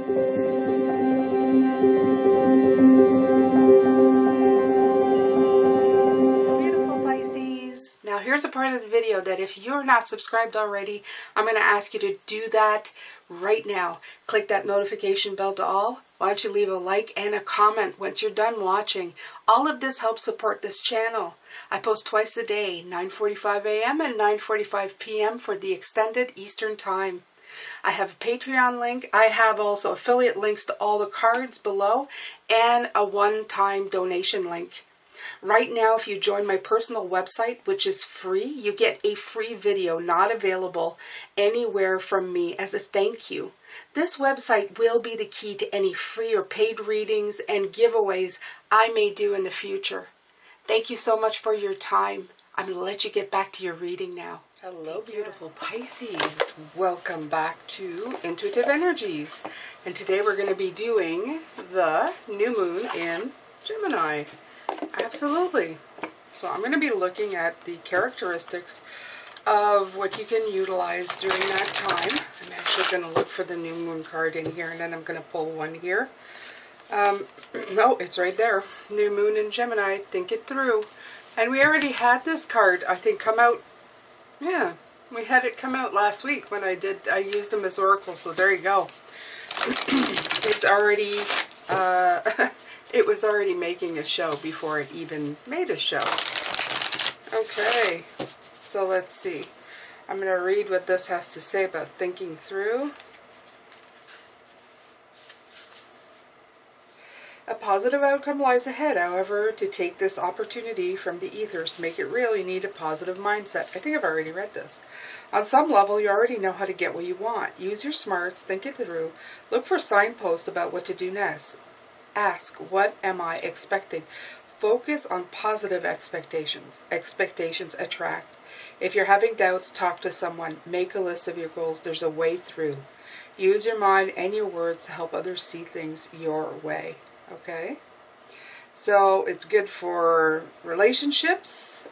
Beautiful Pisces. Now here's a part of the video that if you're not subscribed already, I'm going to ask you to do that right now. Click that notification bell to all. Why don't you leave a like and a comment once you're done watching. All of this helps support this channel. I post twice a day, 9:45 a.m. and 9:45 p.m. for the extended Eastern time. I have a Patreon link. I have also affiliate links to all the cards below and a one-time donation link. Right now, if you join my personal website, which is free, you get a free video not available anywhere from me as a thank you. This website will be the key to any free or paid readings and giveaways I may do in the future. Thank you so much for your time. I'm going to let you get back to your reading now. Hello, beautiful Pisces. Welcome back to Intuitive Energies. And today we're going to be doing the new moon in Gemini. Absolutely. So I'm going to be looking at the characteristics of what you can utilize during that time. I'm actually going to look for the new moon card in here, and then I'm going to pull one here. No, it's right there. New moon in Gemini. Think it through. And we already had this card, I think, come out. Yeah, we had it come out last week when I used them as oracle, so there you go. It's already, it was already making a show before it even made a show. Okay, so let's see. I'm going to read what this has to say about thinking through. A positive outcome lies ahead. However, to take this opportunity from the ethers, make it real, you need a positive mindset. I think I've already read this. On some level, you already know how to get what you want. Use your smarts, think it through. Look for signposts about what to do next. Ask, what am I expecting? Focus on positive expectations. Expectations attract. If you're having doubts, talk to someone. Make a list of your goals. There's a way through. Use your mind and your words to help others see things your way. Okay, so it's good for relationships,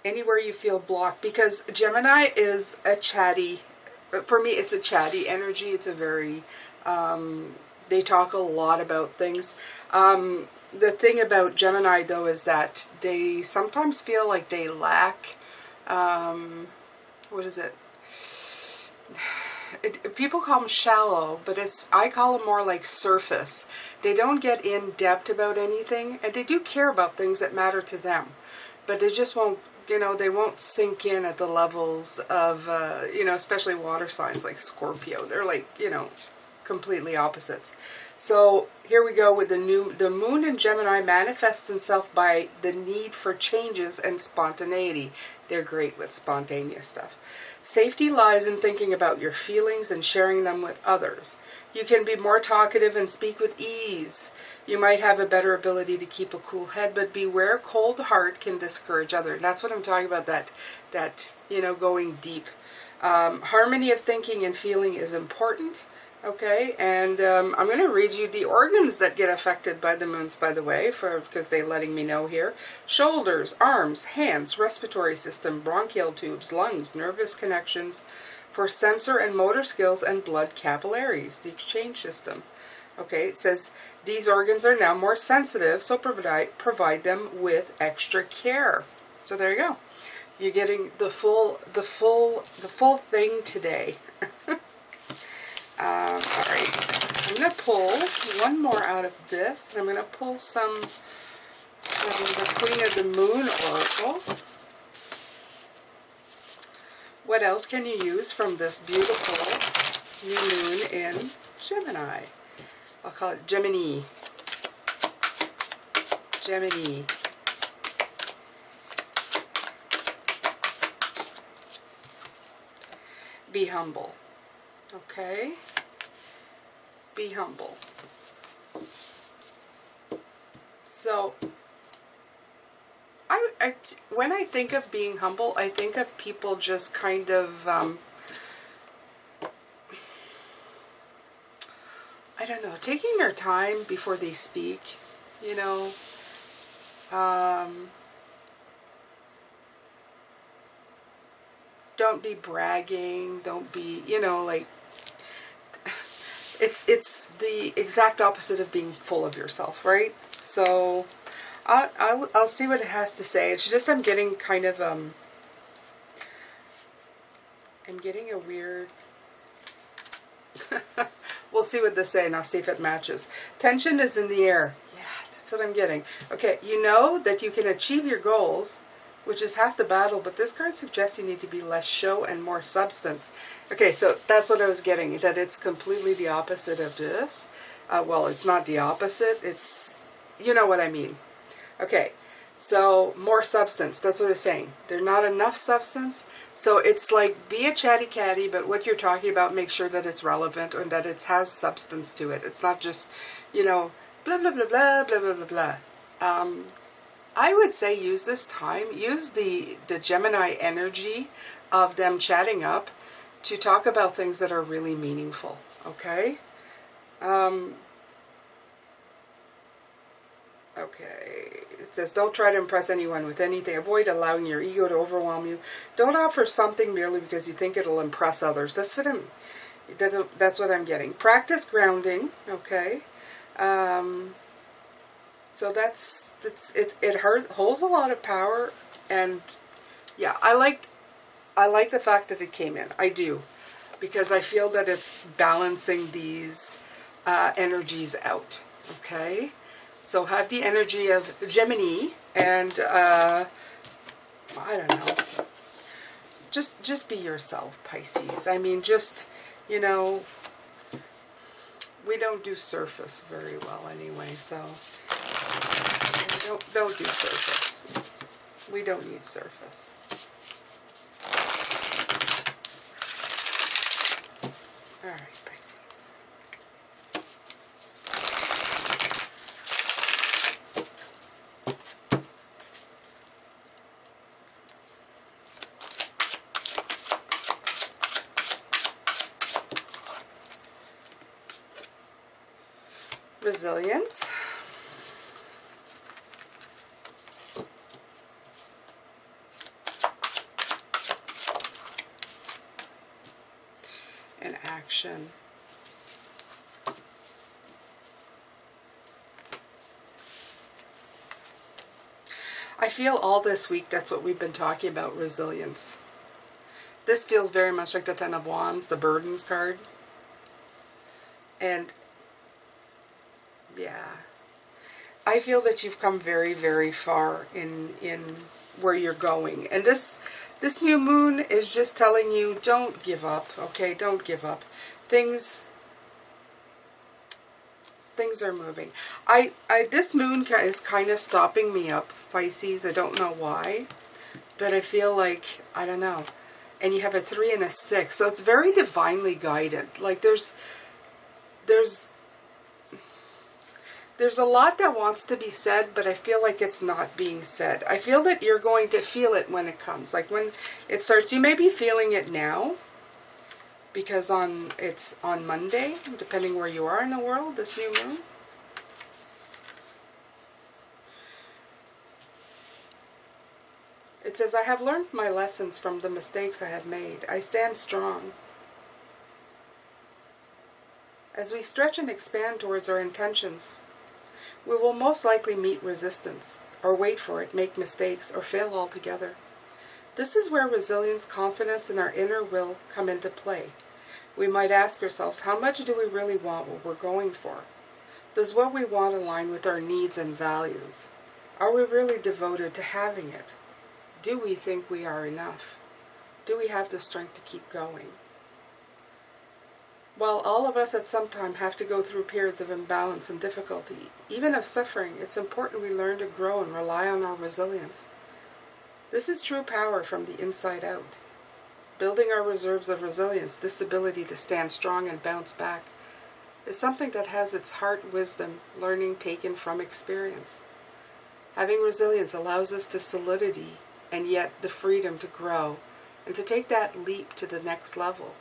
anywhere you feel blocked, because Gemini is a chatty, for me it's a chatty energy. It's a very, they talk a lot about things. The thing about Gemini though is that they sometimes feel like they lack, what is it? People call them shallow, but I call them more like surface. They don't get in depth about anything, and they do care about things that matter to them, but they just won't, they won't sink in at the levels of, especially water signs like Scorpio. They're like, completely opposites. So here we go with the moon in Gemini manifests itself by the need for changes and spontaneity. They're great with spontaneous stuff. Safety lies in thinking about your feelings and sharing them with others. You can be more talkative and speak with ease. You might have a better ability to keep a cool head, but beware, cold heart can discourage others. And that's what I'm talking about, that going deep. Harmony of thinking and feeling is important. Okay, and I'm going to read you the organs that get affected by the moons, by the way, because they're letting me know here. Shoulders, arms, hands, respiratory system, bronchial tubes, lungs, nervous connections for sensor and motor skills, and blood capillaries, the exchange system. Okay, it says these organs are now more sensitive, so provide them with extra care. So there you go. You're getting the full thing today. Alright, I'm going to pull one more out of this, and I'm going to pull some from the Queen of the Moon Oracle. What else can you use from this beautiful new moon in Gemini? I'll call it Gemini. Gemini. Be humble. Okay? Be humble. So, when I think of being humble, I think of people just kind of, I don't know, taking their time before they speak, don't be bragging, don't be, it's the exact opposite of being full of yourself, right? So I'll see what it has to say. It's just I'm getting kind of I'm getting a weird we'll see what they say and I'll see if it matches. Tension is in the air. Yeah, that's what I'm getting. Okay, you know that you can achieve your goals, which is half the battle, but this card suggests you need to be less show and more substance. Okay, so that's what I was getting, that it's completely the opposite of this. Well, it's not the opposite, it's, you know what I mean. Okay, so more substance, that's what it's saying. There's not enough substance, so it's like be a chatty catty, but what you're talking about, make sure that it's relevant and that it has substance to it. It's not just, you know, blah, blah, blah, blah, blah, blah, blah, blah. I would say use this time, use the Gemini energy of them chatting up to talk about things that are really meaningful, okay? Okay, it says, don't try to impress anyone with anything. Avoid allowing your ego to overwhelm you. Don't offer something merely because you think it'll impress others. That's what I'm getting. Practice grounding, okay? So it holds a lot of power, and yeah, I like the fact that it came in. I do, because I feel that it's balancing these energies out. Okay, so have the energy of Gemini, and I don't know, just be yourself, Pisces. I mean, just, you know, we don't do surface very well anyway, so don't do surface. We don't need surface. All right, Pisces. Resilience. And action. I feel all this week that's what we've been talking about, resilience. This feels very much like the Ten of Wands, the burdens card. And yeah, I feel that you've come very, very far in where you're going. And this new moon is just telling you, don't give up, okay? Don't give up. Things are moving. This moon is kind of stopping me up, Pisces. I don't know why, but I feel like, I don't know. And you have a 3 and a 6, so it's very divinely guided. Like there's a lot that wants to be said, but I feel like it's not being said. I feel that you're going to feel it when it comes. Like when it starts, you may be feeling it now, because it's on Monday, depending where you are in the world, this new moon. It says, I have learned my lessons from the mistakes I have made. I stand strong. As we stretch and expand towards our intentions, we will most likely meet resistance, or wait for it, make mistakes, or fail altogether. This is where resilience, confidence, and our inner will come into play. We might ask ourselves, how much do we really want what we're going for? Does what we want align with our needs and values? Are we really devoted to having it? Do we think we are enough? Do we have the strength to keep going? While all of us at some time have to go through periods of imbalance and difficulty, even of suffering, it's important we learn to grow and rely on our resilience. This is true power from the inside out. Building our reserves of resilience, this ability to stand strong and bounce back, is something that has its heart wisdom, learning taken from experience. Having resilience allows us the solidity and yet the freedom to grow and to take that leap to the next level.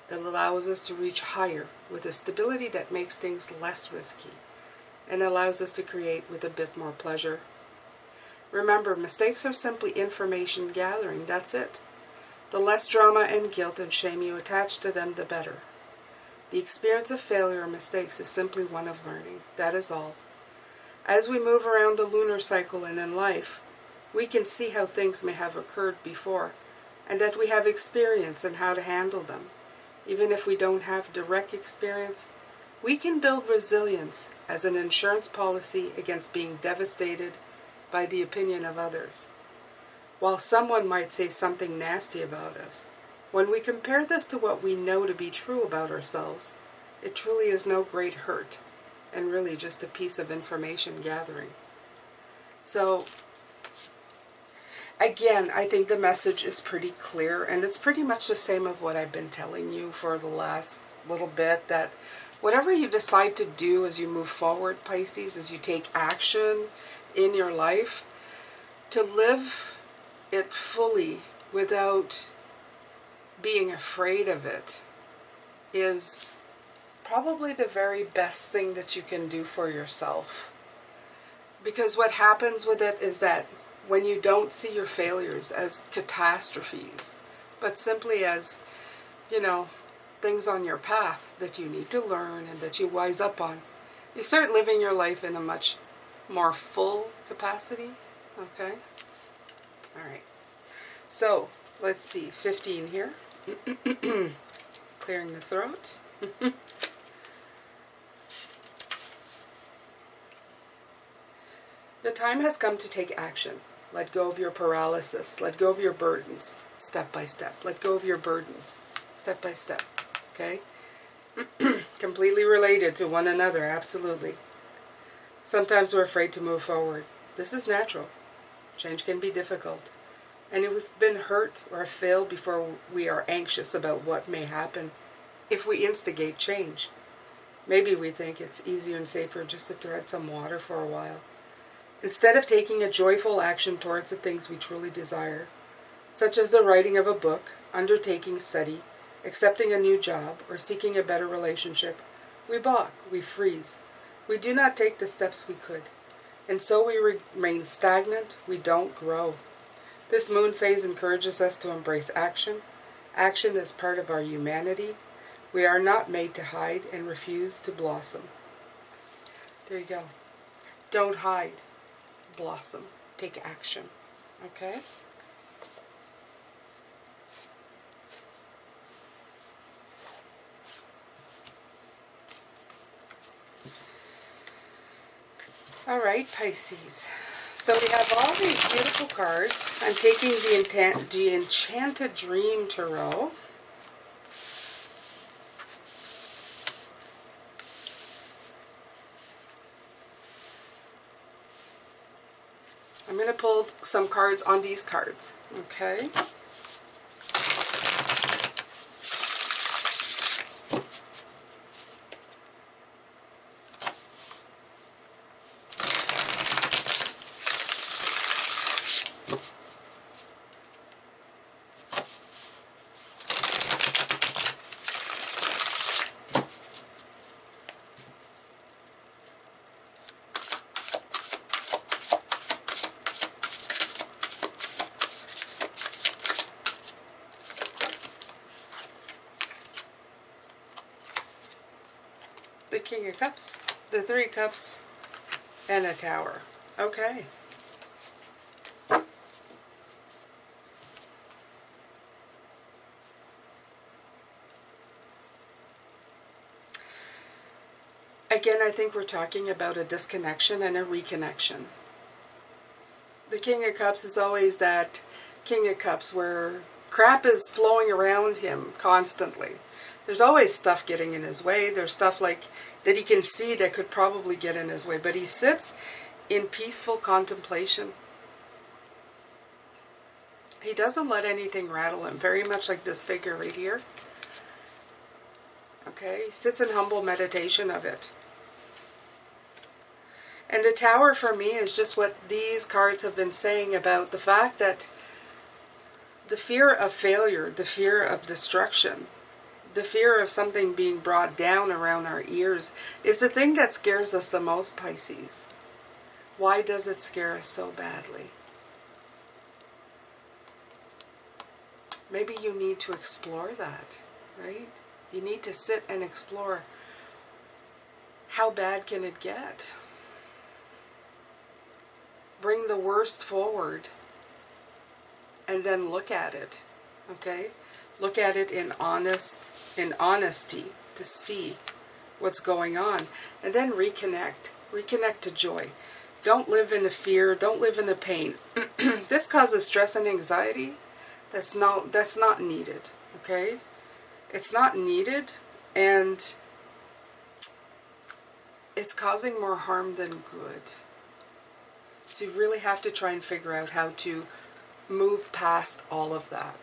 It allows us to reach higher with a stability that makes things less risky and allows us to create with a bit more pleasure. Remember, mistakes are simply information gathering, that's it. The less drama and guilt and shame you attach to them, the better. The experience of failure or mistakes is simply one of learning. That is all. As we move around the lunar cycle and in life, we can see how things may have occurred before, and that we have experience in how to handle them. Even if we don't have direct experience, we can build resilience as an insurance policy against being devastated by the opinion of others. While someone might say something nasty about us, when we compare this to what we know to be true about ourselves, it truly is no great hurt, and really just a piece of information gathering. So, again, I think the message is pretty clear, and it's pretty much the same of what I've been telling you for the last little bit, that whatever you decide to do as you move forward, Pisces, as you take action in your life, to live it fully without being afraid of it is probably the very best thing that you can do for yourself. Because what happens with it is that when you don't see your failures as catastrophes, but simply as, things on your path that you need to learn and that you wise up on, you start living your life in a much more full capacity. Okay? All right. So, let's see. 15 here. Clearing the throat. The time has come to take action. Let go of your paralysis. Let go of your burdens, step by step. Let go of your burdens, step by step. Okay? Completely related to one another, absolutely. Sometimes we're afraid to move forward. This is natural. Change can be difficult. And if we've been hurt or failed before, we are anxious about what may happen if we instigate change. Maybe we think it's easier and safer just to tread some water for a while, instead of taking a joyful action towards the things we truly desire, such as the writing of a book, undertaking study, accepting a new job, or seeking a better relationship. We balk, we freeze. We do not take the steps we could, and so we remain stagnant. We don't grow. This moon phase encourages us to embrace action. Action is part of our humanity. We are not made to hide and refuse to blossom. There you go. Don't hide. Blossom. Take action. Okay? All right, Pisces. So we have all these beautiful cards. I'm taking the Enchanted Dream Tarot. I'm going to pull some cards on these cards. Okay? The King of Cups, the Three Cups, and a Tower. Okay. Again, I think we're talking about a disconnection and a reconnection. The King of Cups is always that King of Cups where crap is flowing around him constantly. There's always stuff getting in his way. There's stuff like that he can see that could probably get in his way. But he sits in peaceful contemplation. He doesn't let anything rattle him. Very much like this figure right here. Okay? He sits in humble meditation of it. And the Tower for me is just what these cards have been saying about the fact that the fear of failure, the fear of destruction, the fear of something being brought down around our ears is the thing that scares us the most, Pisces. Why does it scare us so badly? Maybe you need to explore that, right? You need to sit and explore. How bad can it get? Bring the worst forward and then look at it. Okay? Look at it in honesty to see what's going on. And then reconnect. Reconnect to joy. Don't live in the fear. Don't live in the pain. This causes stress and anxiety. That's not needed. Okay? It's not needed, and it's causing more harm than good. So you really have to try and figure out how to move past all of that.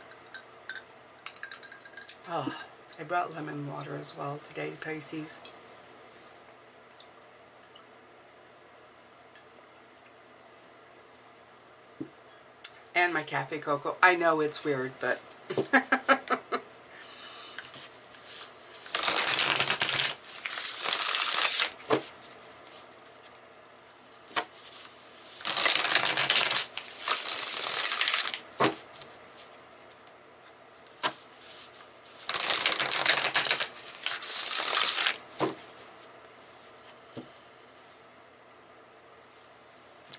Oh, I brought lemon water as well today, Pisces. And my cafe cocoa. I know it's weird, but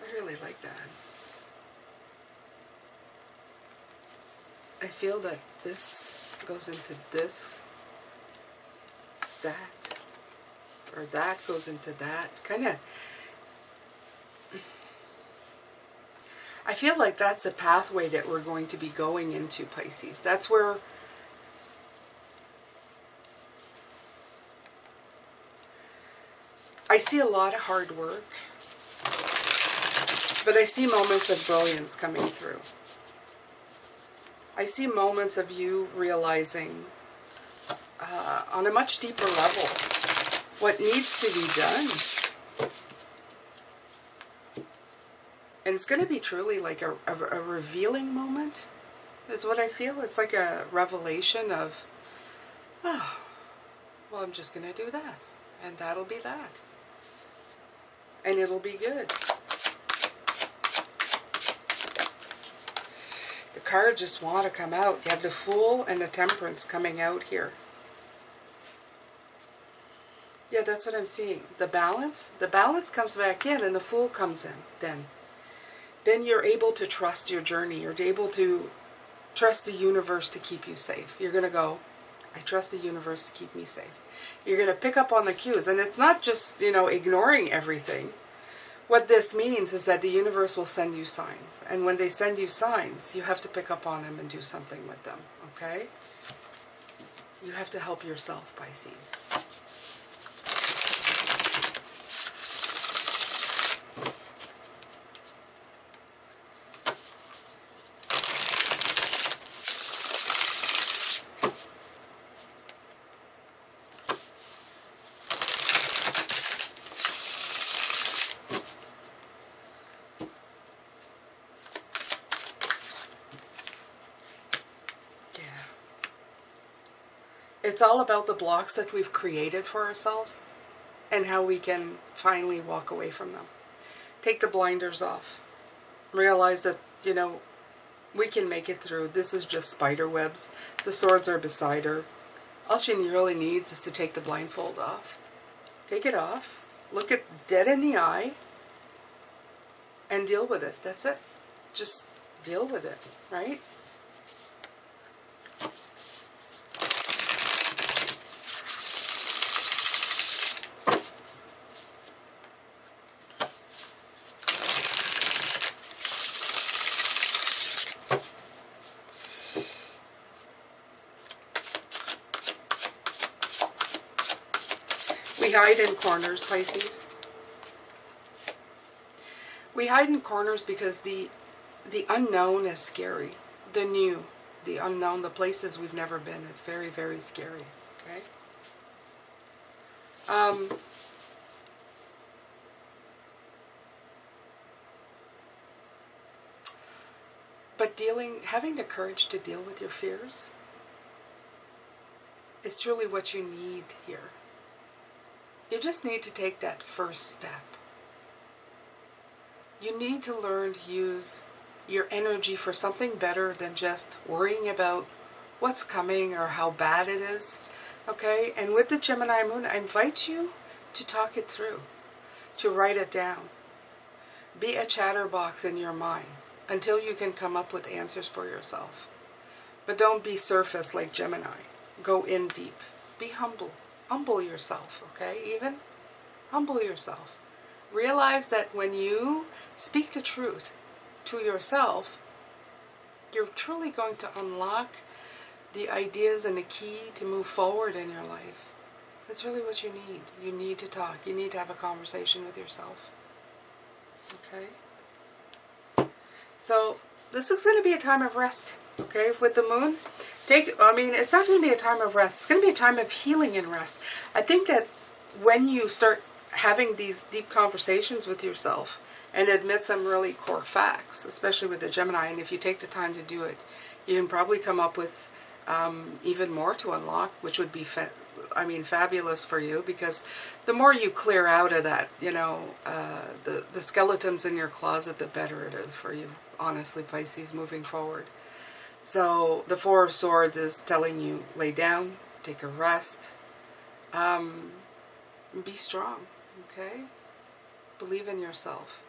I really like that. I feel that this goes into this, that, or that goes into that. Kind of, I feel like that's a pathway that we're going to be going into, Pisces. That's where I see a lot of hard work, but I see moments of brilliance coming through. I see moments of you realizing on a much deeper level what needs to be done. And it's going to be truly like a revealing moment, is what I feel. It's like a revelation of, oh, well, I'm just going to do that. And that'll be that. And it'll be good. The cards just want to come out. You have the Fool and the Temperance coming out here. Yeah, that's what I'm seeing. The balance comes back in and the Fool comes in then. Then you're able to trust your journey. You're able to trust the universe to keep you safe. You're going to go, I trust the universe to keep me safe. You're going to pick up on the cues. And it's not just, ignoring everything. What this means is that the universe will send you signs. And when they send you signs, you have to pick up on them and do something with them. Okay? You have to help yourself, Pisces. It's all about the blocks that we've created for ourselves and how we can finally walk away from them. Take the blinders off. Realize that, we can make it through. This is just spider webs. The swords are beside her. All she really needs is to take the blindfold off. Take it off. Look it dead in the eye and deal with it. That's it. Just deal with it, right? We hide in corners, Pisces. We hide in corners because the unknown is scary. The new, the unknown, the places we've never been. It's very, very scary. Okay? But having the courage to deal with your fears is truly what you need here. You just need to take that first step. You need to learn to use your energy for something better than just worrying about what's coming or how bad it is. Okay? And with the Gemini moon, I invite you to talk it through, to write it down. Be a chatterbox in your mind until you can come up with answers for yourself. But don't be surface like Gemini. Go in deep. Be humble. Humble yourself, okay? Even humble yourself. Realize that when you speak the truth to yourself, you're truly going to unlock the ideas and the key to move forward in your life. That's really what you need. You need to talk. You need to have a conversation with yourself. Okay? So, this is going to be a time of rest, okay, with the moon. It's not going to be a time of rest. It's going to be a time of healing and rest. I think that when you start having these deep conversations with yourself and admit some really core facts, especially with the Gemini, and if you take the time to do it, you can probably come up with even more to unlock, which would be fabulous for you, because the more you clear out of that, the skeletons in your closet, the better it is for you, honestly, Pisces, moving forward. So the Four of Swords is telling you, lay down, take a rest, be strong, okay? Believe in yourself.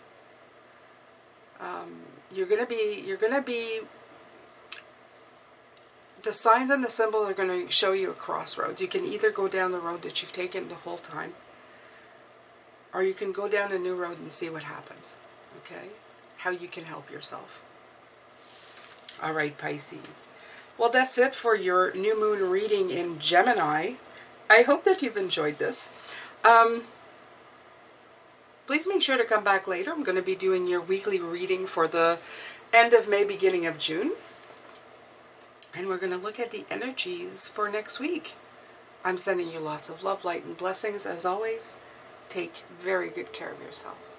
You're gonna be, the signs and the symbols are going to show you a crossroads. You can either go down the road that you've taken the whole time, or you can go down a new road and see what happens, okay? How you can help yourself. All right, Pisces. Well, that's it for your new moon reading in Gemini. I hope that you've enjoyed this. Please make sure to come back later. I'm going to be doing your weekly reading for the end of May, beginning of June. And we're going to look at the energies for next week. I'm sending you lots of love, light, and blessings. As always, take very good care of yourself.